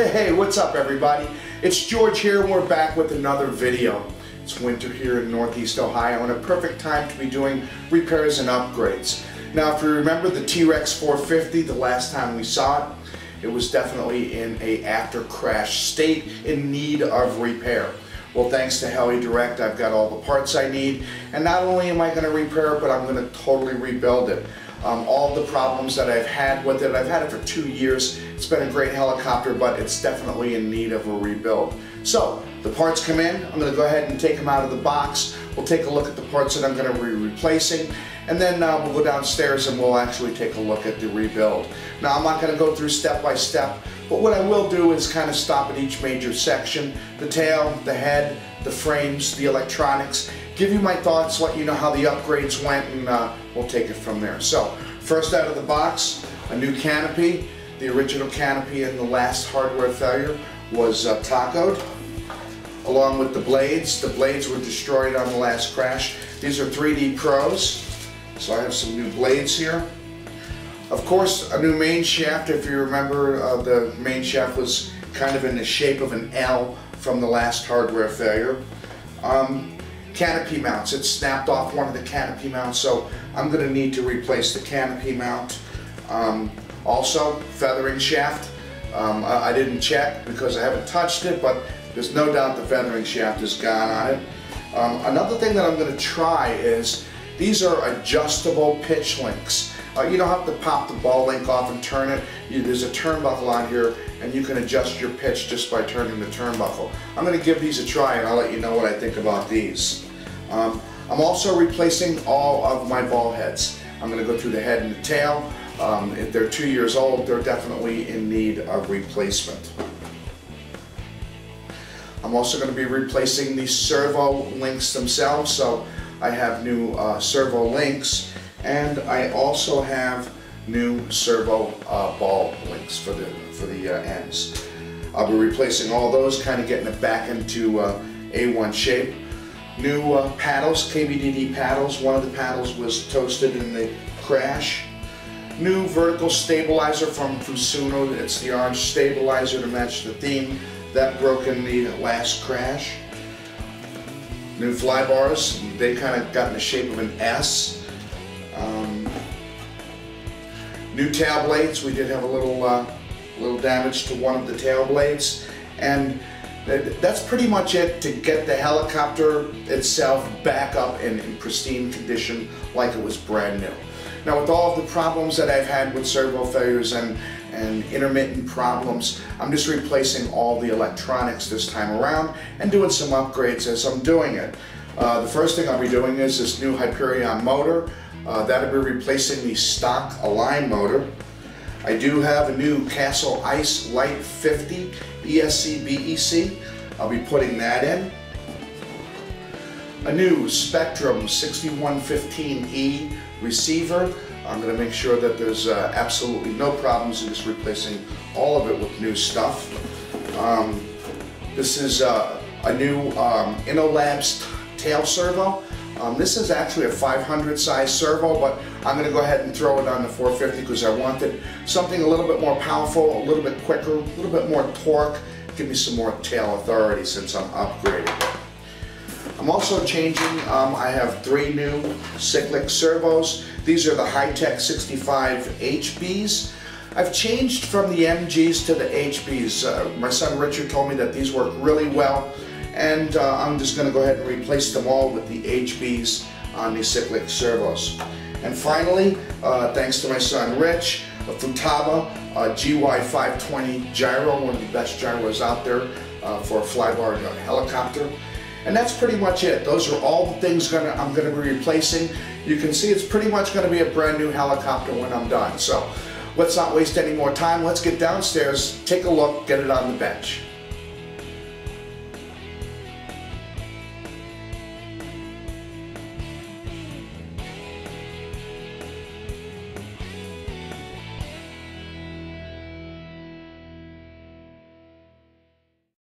Hey, what's up everybody? It's George here and we're back with another video. It's winter here in Northeast Ohio and a perfect time to be doing repairs and upgrades. Now if you remember the Trex 450, the last time we saw it, it was definitely in a after crash state in need of repair. Well, thanks to Heli Direct, I've got all the parts I need, and not only am I going to repair it, but I'm going to totally rebuild it. All the problems that I've had with it, I've had it for 2 years. It's been a great helicopter, but it's definitely in need of a rebuild. So, the parts come in, I'm going to go ahead and take them out of the box. We'll take a look at the parts that I'm going to be replacing, and then we'll go downstairs and we'll actually take a look at the rebuild. Now, I'm not going to go through step by step, but what I will do is kind of stop at each major section, the tail, the head, the frames, the electronics, give you my thoughts, let you know how the upgrades went, and we'll take it from there. So, first out of the box, a new canopy. The original canopy in the last hardware failure was tacoed, along with the blades. The blades were destroyed on the last crash. These are 3D Pros, so I have some new blades here. Of course, a new main shaft. If you remember, the main shaft was kind of in the shape of an L from the last hardware failure. Canopy mounts. It snapped off one of the canopy mounts, so I'm going to need to replace the canopy mount. Also, feathering shaft. I didn't check because I haven't touched it, but there's no doubt the feathering shaft is gone on it. Another thing that I'm going to try is these are adjustable pitch links. You don't have to pop the ball link off and turn it. There's a turnbuckle on here and you can adjust your pitch just by turning the turnbuckle. I'm going to give these a try and I'll let you know what I think about these. I'm also replacing all of my ball heads. I'm going to go through the head and the tail. If they're 2 years old, they're definitely in need of replacement. I'm also going to be replacing the servo links themselves, so I have new servo links, and I also have new servo ball links for the ends. I'll be replacing all those, kind of getting it back into A1 shape. New paddles, KBDD paddles. One of the paddles was toasted in the crash. New vertical stabilizer from Fusuno. It's the orange stabilizer to match the theme. That broke in the last crash. New fly bars. They kind of got in the shape of an S. New tail blades. We did have a little damage to one of the tail blades, and that's pretty much it to get the helicopter itself back up in pristine condition like it was brand new. Now, with all of the problems that I've had with servo failures and intermittent problems, I'm just replacing all the electronics this time around and doing some upgrades as I'm doing it. The first thing I'll be doing is this new Hyperion motor. That'll be replacing the stock Align motor. I do have a new Castle Ice Light 50 ESC BEC. I'll be putting that in. A new Spectrum 6115E receiver. I'm going to make sure that there's absolutely no problems in just replacing all of it with new stuff. This is a new InnoLabs tail servo. This is actually a 500 size servo, but I'm going to go ahead and throw it on the 450 because I wanted something a little bit more powerful, a little bit quicker, a little bit more torque, give me some more tail authority since I'm upgrading. I'm also changing, I have 3 new cyclic servos. These are the Hi-Tech 65 HBs. I've changed from the MGs to the HBs. My son Richard told me that these work really well, and I'm just going to go ahead and replace them all with the HBs on the cyclic servos. And finally, thanks to my son Rich, a Futaba GY520 gyro, one of the best gyros out there for a flybar helicopter. And that's pretty much it. Those are all the things I'm going to be replacing. You can see it's pretty much going to be a brand new helicopter when I'm done. So let's not waste any more time. Let's get downstairs, take a look, get it on the bench.